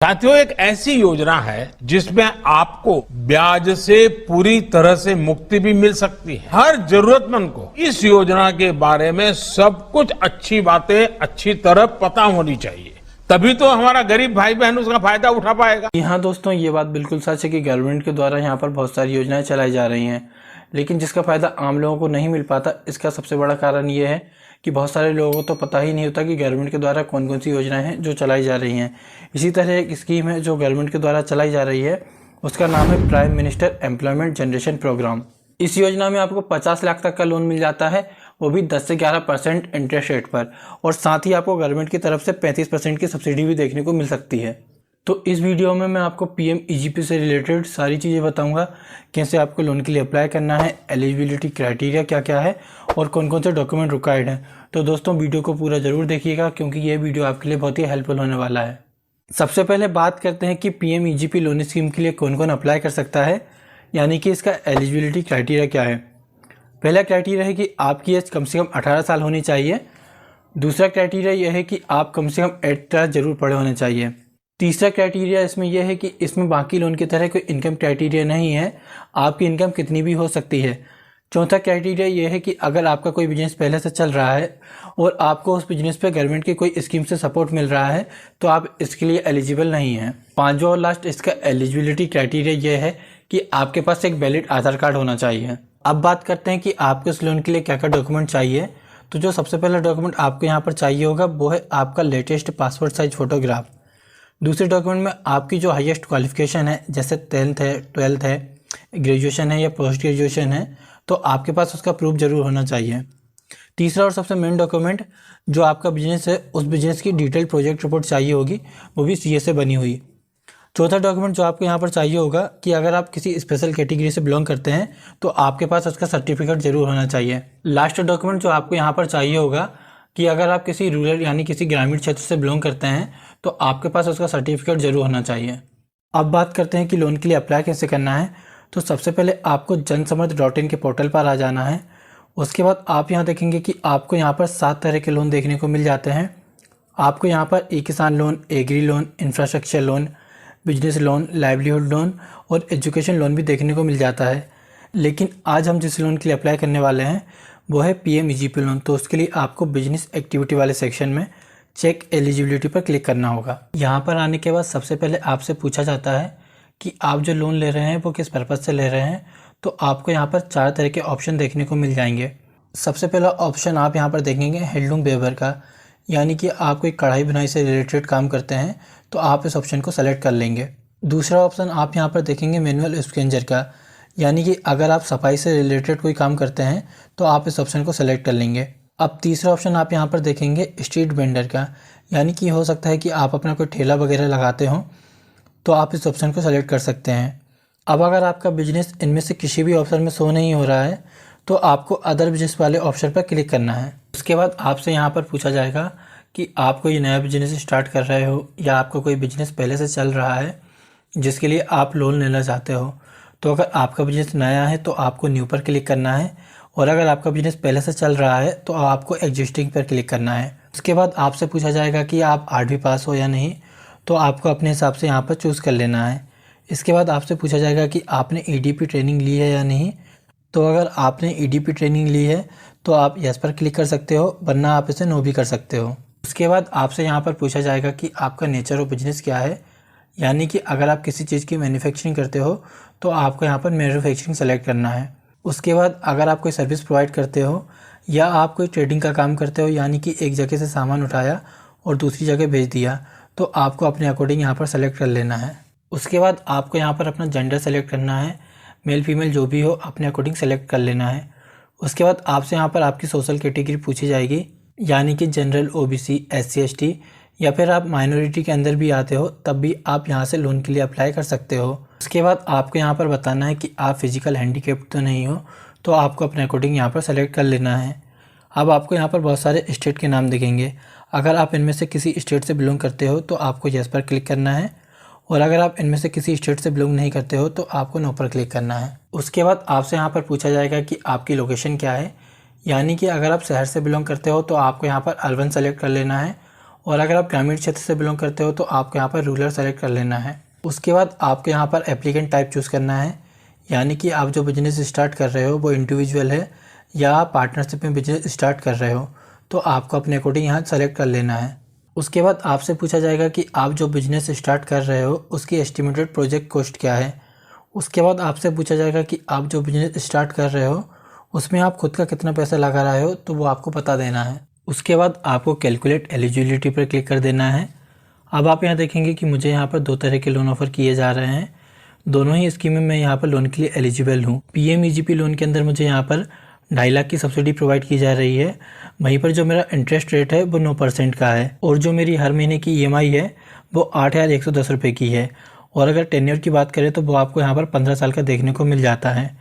साथियों, एक ऐसी योजना है जिसमें आपको ब्याज से पूरी तरह से मुक्ति भी मिल सकती है। हर जरूरतमंद को इस योजना के बारे में सब कुछ अच्छी बातें अच्छी तरह पता होनी चाहिए, तभी तो हमारा गरीब भाई बहन उसका फायदा उठा पाएगा। यहाँ दोस्तों, ये बात बिल्कुल सच है कि गवर्नमेंट के द्वारा यहाँ पर बहुत सारी योजनाएं चलाई जा रही हैं, लेकिन जिसका फायदा आम लोगों को नहीं मिल पाता। इसका सबसे बड़ा कारण ये है कि बहुत सारे लोगों को तो पता ही नहीं होता कि गवर्नमेंट के द्वारा कौन कौन सी योजनाएं हैं जो चलाई जा रही हैं। इसी तरह एक स्कीम है जो गवर्नमेंट के द्वारा चलाई जा रही है, उसका नाम है prime minister employment generation programme. इस योजना में आपको 50 लाख तक का लोन मिल जाता है, वो भी 10 से 11% इंटरेस्ट रेट पर, और साथ ही आपको गवर्नमेंट की तरफ से 35% की सब्सिडी भी देखने को मिल सकती है। तो इस वीडियो में मैं आपको PMEGP से रिलेटेड सारी चीज़ें बताऊंगा, कैसे आपको लोन के लिए अप्लाई करना है, एलिजिबिलिटी क्राइटेरिया क्या क्या है और कौन कौन से डॉक्यूमेंट रिक्वायर्ड हैं। तो दोस्तों, वीडियो को पूरा ज़रूर देखिएगा क्योंकि ये वीडियो आपके लिए बहुत ही हेल्पफुल होने वाला है। सबसे पहले बात करते हैं कि PMEGP लोन स्कीम के लिए कौन कौन अप्लाई कर सकता है, यानी कि इसका एलिजिबिलिटी क्राइटेरिया क्या है। पहला क्राइटेरिया है कि आपकी एज कम से कम 18 साल होनी चाहिए। दूसरा क्राइटेरिया यह है कि आप कम से कम 8th क्लास जरूर पढ़े होने चाहिए। तीसरा क्राइटेरिया इसमें यह है कि इसमें बाकी लोन की तरह कोई इनकम क्राइटेरिया नहीं है, आपकी इनकम कितनी भी हो सकती है। चौथा क्राइटेरिया यह है कि अगर आपका कोई बिजनेस पहले से चल रहा है और आपको उस बिजनेस पे गवर्नमेंट की कोई स्कीम से सपोर्ट मिल रहा है तो आप इसके लिए एलिजिबल नहीं हैं। पांचवा और लास्ट इसका एलिजिबिलिटी क्राइटेरिया यह है कि आपके पास एक वैलिड आधार कार्ड होना चाहिए। अब बात करते हैं कि आपको इस लोन के लिए क्या क्या डॉक्यूमेंट चाहिए। तो जो सबसे पहला डॉक्यूमेंट आपको यहाँ पर चाहिए होगा वो है आपका लेटेस्ट पासपोर्ट साइज फोटोग्राफ। दूसरे डॉक्यूमेंट में आपकी जो हाईएस्ट क्वालिफिकेशन है, जैसे 10th है, 12th है, ग्रेजुएशन है या पोस्ट ग्रेजुएशन है, तो आपके पास उसका प्रूफ जरूर होना चाहिए। तीसरा और सबसे मेन डॉक्यूमेंट जो आपका बिजनेस है, उस बिजनेस की डिटेल प्रोजेक्ट रिपोर्ट चाहिए होगी, वो भी CA से बनी हुई। चौथा डॉक्यूमेंट जो आपको यहाँ पर चाहिए होगा कि अगर आप किसी स्पेशल कैटेगरी से बिलोंग करते हैं तो आपके पास उसका सर्टिफिकेट जरूर होना चाहिए। लास्ट डॉक्यूमेंट जो आपको यहाँ पर चाहिए होगा कि अगर आप किसी रूरल यानी किसी ग्रामीण क्षेत्र से बिलोंग करते हैं तो आपके पास उसका सर्टिफिकेट जरूर होना चाहिए। अब बात करते हैं कि लोन के लिए अप्लाई कैसे करना है। तो सबसे पहले आपको जनसमर्थ.in के पोर्टल पर आ जाना है। उसके बाद आप यहाँ देखेंगे कि आपको यहाँ पर 7 तरह के लोन देखने को मिल जाते हैं। आपको यहाँ पर किसान loan, agri loan, infrastructure loan, business loan, livelihood loan और एजुकेशन लोन भी देखने को मिल जाता है। लेकिन आज हम जिस लोन के लिए अप्लाई करने वाले हैं वो है PMEGP लोन। तो उसके लिए आपको बिजनेस एक्टिविटी वाले सेक्शन में चेक एलिजिबिलिटी पर क्लिक करना होगा। यहाँ पर आने के बाद सबसे पहले आपसे पूछा जाता है कि आप जो लोन ले रहे हैं वो किस पर्पज़ से ले रहे हैं। तो आपको यहाँ पर 4 तरह के ऑप्शन देखने को मिल जाएंगे। सबसे पहला ऑप्शन आप यहाँ पर देखेंगे हैंडलूम वेबर का, यानी कि आप कोई कढ़ाई बुनाई से रिलेटेड काम करते हैं तो आप इस ऑप्शन को सेलेक्ट कर लेंगे। दूसरा ऑप्शन आप यहाँ पर देखेंगे मैनुअल स्केंजर का, यानी कि अगर आप सफाई से रिलेटेड कोई काम करते हैं तो आप इस ऑप्शन को सेलेक्ट कर लेंगे। अब तीसरा ऑप्शन आप यहाँ पर देखेंगे स्ट्रीट वेंडर का, यानी कि हो सकता है कि आप अपना कोई ठेला वगैरह लगाते हो तो आप इस ऑप्शन को सेलेक्ट कर सकते हैं। अब अगर आपका बिजनेस इनमें से किसी भी ऑप्शन में शो नहीं हो रहा है तो आपको अदर बिजनेस वाले ऑप्शन पर क्लिक करना है। उसके बाद आपसे यहाँ पर पूछा जाएगा कि आप कोई नया बिजनेस स्टार्ट कर रहे हो या आपको कोई बिजनेस पहले से चल रहा है जिसके लिए आप लोन लेना चाहते हो। तो अगर आपका बिजनेस नया है तो आपको न्यू पर क्लिक करना है, और अगर आपका बिजनेस पहले से चल रहा है तो आपको एग्जिस्टिंग पर क्लिक करना है। उसके बाद आपसे पूछा जाएगा कि आप 8वीं पास हो या नहीं, तो आपको अपने हिसाब से यहाँ पर चूज़ कर लेना है। इसके बाद आपसे पूछा जाएगा कि आपने EDP ट्रेनिंग ली है या नहीं। तो अगर आपने EDP ट्रेनिंग ली है तो आप यस पर क्लिक कर सकते हो, वरना आप इसे नो भी कर सकते हो। उसके बाद आपसे यहाँ पर पूछा जाएगा कि आपका नेचर ऑफ बिजनेस क्या है, यानी कि अगर आप किसी चीज़ की मैन्युफैक्चरिंग करते हो तो आपको यहाँ पर मैन्युफैक्चरिंग सेलेक्ट करना है। उसके बाद अगर आप कोई सर्विस प्रोवाइड करते हो या आप कोई ट्रेडिंग का काम करते हो, यानी कि एक जगह से सामान उठाया और दूसरी जगह भेज दिया, तो आपको अपने अकॉर्डिंग यहाँ पर सेलेक्ट कर लेना है। उसके बाद आपको यहाँ पर अपना जेंडर सेलेक्ट करना है, मेल फीमेल जो भी हो अपने अकॉर्डिंग सेलेक्ट कर लेना है। उसके बाद आपसे यहाँ पर आपकी सोशल कैटेगरी पूछी जाएगी, यानी कि जनरल, OBC, SC ST, या फिर आप माइनॉरिटी के अंदर भी आते हो तब भी आप यहाँ से लोन के लिए अप्लाई कर सकते हो। उसके बाद आपको यहाँ पर बताना है कि आप फिजिकल हैंडीकैप्ड तो नहीं हो, तो आपको अपने अकॉर्डिंग यहाँ पर सेलेक्ट कर लेना है। अब आपको यहाँ पर बहुत सारे स्टेट के नाम दिखेंगे। अगर आप इनमें से किसी स्टेट से बिलोंग करते हो तो आपको यस पर क्लिक करना है, और अगर आप इनमें से किसी स्टेट से बिलोंग नहीं करते हो तो आपको नो पर क्लिक करना है। उसके बाद आपसे यहाँ पर पूछा जाएगा कि आपकी लोकेशन क्या है, यानी कि अगर आप शहर से बिलोंग करते हो तो आपको यहाँ पर अर्बन सेलेक्ट कर लेना है, और अगर आप ग्रामीण क्षेत्र से बिलोंग करते हो तो आपको यहाँ पर रूरल सेलेक्ट कर लेना है। उसके बाद आपको यहाँ पर एप्लीकेंट टाइप चूज़ करना है, यानी कि आप जो बिजनेस स्टार्ट कर रहे हो वो इंडिविजुअल है या पार्टनरशिप में बिजनेस स्टार्ट कर रहे हो, तो आपको अपने अकॉर्डिंग यहाँ सेलेक्ट कर लेना है। उसके बाद आपसे पूछा जाएगा कि आप जो बिजनेस स्टार्ट कर रहे हो उसकी एस्टिमेटेड प्रोजेक्ट कॉस्ट क्या है। उसके बाद आपसे पूछा जाएगा कि आप जो बिजनेस स्टार्ट कर रहे हो उसमें आप खुद का कितना पैसा लगा रहे हो, तो वो आपको बता देना है। उसके बाद आपको कैलकुलेट एलिजिबिलिटी पर क्लिक कर देना है। अब आप यहाँ देखेंगे कि मुझे यहाँ पर 2 तरह के लोन ऑफर किए जा रहे हैं। दोनों ही स्कीम में मैं यहाँ पर लोन के लिए एलिजिबल हूँ। PMEGP लोन के अंदर मुझे यहाँ पर 2.5 लाख की सब्सिडी प्रोवाइड की जा रही है। वहीं पर जो मेरा इंटरेस्ट रेट है वो 9% का है और जो मेरी हर महीने की EMI है वो 8,110 रुपये की है। और अगर टेन्योर की बात करें तो वो आपको यहाँ पर 15 साल का देखने को मिल जाता है।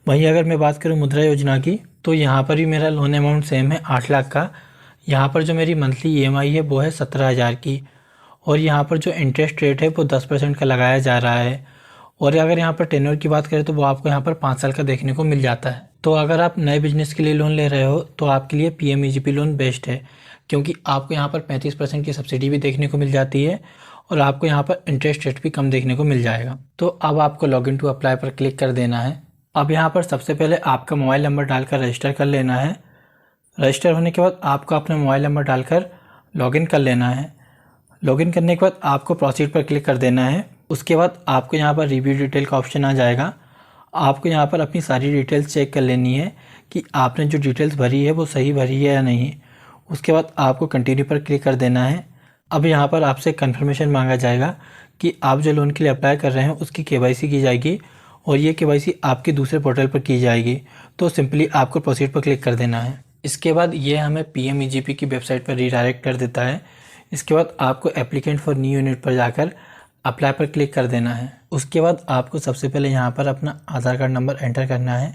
वहीं अगर मैं बात करूँ मुद्रा योजना की, तो यहाँ पर भी मेरा लोन अमाउंट सेम है 8 लाख का। यहाँ पर जो मेरी मंथली EMI है वो है 17,000 की और यहाँ पर जो इंटरेस्ट रेट है वो 10% का लगाया जा रहा है। और अगर यहाँ पर टेन्योर की बात करें तो वो आपको यहाँ पर 5 साल का देखने को मिल जाता है। तो अगर आप नए बिजनेस के लिए लोन ले रहे हो तो आपके लिए PMEGP लोन बेस्ट है, क्योंकि आपको यहाँ पर 35% की सब्सिडी भी देखने को मिल जाती है और आपको यहाँ पर इंटरेस्ट रेट भी कम देखने को मिल जाएगा। तो अब आपको लॉगिन टू अप्लाई पर क्लिक कर देना है। अब यहाँ पर सबसे पहले आपका मोबाइल नंबर डालकर रजिस्टर कर लेना है। रजिस्टर होने के बाद आपको अपना मोबाइल नंबर डालकर लॉगिन कर लेना है। लॉगिन करने के बाद आपको प्रोसीड पर क्लिक कर देना है। उसके बाद आपको यहाँ पर रिव्यू डिटेल का ऑप्शन आ जाएगा। आपको यहाँ पर अपनी सारी डिटेल्स चेक कर लेनी है कि आपने जो डिटेल्स भरी है वो सही भरी है या नहीं। उसके बाद आपको कंटिन्यू पर क्लिक कर देना है। अब यहाँ पर आपसे कंफर्मेशन मांगा जाएगा कि आप जो लोन के लिए अप्लाई कर रहे हैं उसकी KYC की जाएगी और ये KYC आपके दूसरे पोर्टल पर की जाएगी। तो सिंपली आपको प्रोसीड पर क्लिक कर देना है। इसके बाद ये हमें PMEGP की वेबसाइट पर रीडायरेक्ट कर देता है। इसके बाद आपको एप्लीकेंट फॉर न्यू यूनिट पर जाकर अप्लाई पर क्लिक कर देना है। उसके बाद आपको सबसे पहले यहाँ पर अपना आधार कार्ड नंबर एंटर करना है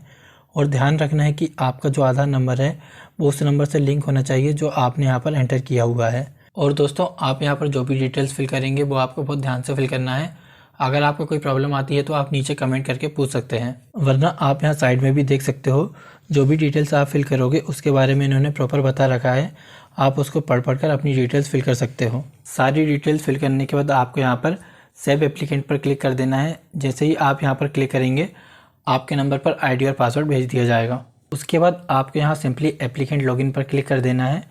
और ध्यान रखना है कि आपका जो आधार नंबर है वो उस नंबर से लिंक होना चाहिए जो आपने यहाँ पर एंटर किया हुआ है। और दोस्तों, आप यहाँ पर जो भी डिटेल्स फिल करेंगे वो आपको बहुत ध्यान से फिल करना है। अगर आपको कोई प्रॉब्लम आती है तो आप नीचे कमेंट करके पूछ सकते हैं, वरना आप यहाँ साइड में भी देख सकते हो जो भी डिटेल्स आप फिल करोगे उसके बारे में इन्होंने प्रॉपर बता रखा है। आप उसको पढ़ कर अपनी डिटेल्स फिल कर सकते हो। सारी डिटेल्स फिल करने के बाद आपको यहाँ पर सेव एप्लीकेंट पर क्लिक कर देना है। जैसे ही आप यहाँ पर क्लिक करेंगे आपके नंबर पर ID और पासवर्ड भेज दिया जाएगा। उसके बाद आपको यहाँ सिंपली एप्लीकेंट लॉगिन पर क्लिक कर देना है।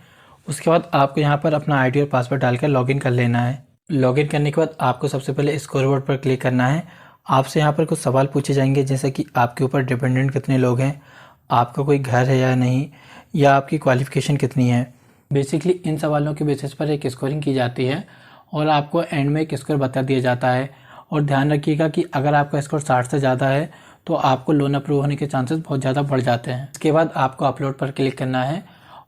उसके बाद आपको यहाँ पर अपना ID और पासवर्ड डालकर लॉगिन कर लेना है। लॉगिन करने के बाद आपको सबसे पहले स्कोरबोर्ड पर क्लिक करना है। आपसे यहाँ पर कुछ सवाल पूछे जाएंगे, जैसे कि आपके ऊपर डिपेंडेंट कितने लोग हैं, आपका कोई घर है या नहीं, या आपकी क्वालिफिकेशन कितनी है। बेसिकली इन सवालों के बेसिस पर एक स्कोरिंग की जाती है और आपको एंड में एक स्कोर बता दिया जाता है। और ध्यान रखिएगा कि अगर आपका स्कोर 60 से ज़्यादा है तो आपको लोन अप्रूव होने के चांसेस बहुत ज़्यादा बढ़ जाते हैं। इसके बाद आपको अपलोड पर क्लिक करना है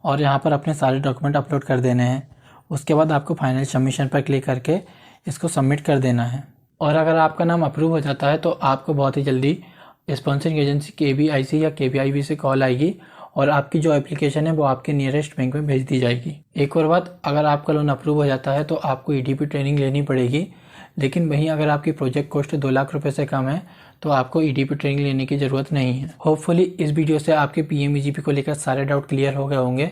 और यहाँ पर अपने सारे डॉक्यूमेंट अपलोड कर देने हैं। उसके बाद आपको फाइनल सबमिशन पर क्लिक करके इसको सबमिट कर देना है। और अगर आपका नाम अप्रूव हो जाता है तो आपको बहुत ही जल्दी स्पॉन्सरिंग एजेंसी KBIC या KBIB से कॉल आएगी और आपकी जो एप्लीकेशन है वो आपके नियरेस्ट बैंक में भेज दी जाएगी। एक और बात, अगर आपका लोन अप्रूव हो जाता है तो आपको EDP ट्रेनिंग लेनी पड़ेगी, लेकिन वहीं अगर आपकी प्रोजेक्ट कॉस्ट 2 लाख रुपए से कम है तो आपको EDP ट्रेनिंग लेने की ज़रूरत नहीं है। होपफुली इस वीडियो से आपके PMEGP को लेकर सारे डाउट क्लियर हो गए होंगे।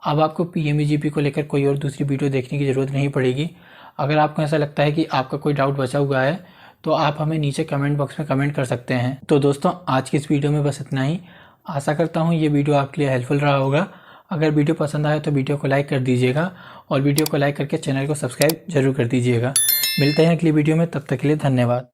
अब आपको PMEGP को लेकर कोई और दूसरी वीडियो देखने की ज़रूरत नहीं पड़ेगी। अगर आपको ऐसा लगता है कि आपका कोई डाउट बचा हुआ है तो आप हमें नीचे कमेंट बॉक्स में कमेंट कर सकते हैं। तो दोस्तों, आज की इस वीडियो में बस इतना ही। आशा करता हूँ ये वीडियो आपके लिए हेल्पफुल रहा होगा। अगर वीडियो पसंद आए तो वीडियो को लाइक कर दीजिएगा और वीडियो को लाइक करके चैनल को सब्सक्राइब जरूर कर दीजिएगा। मिलते हैं अगली वीडियो में, तब तक के लिए धन्यवाद।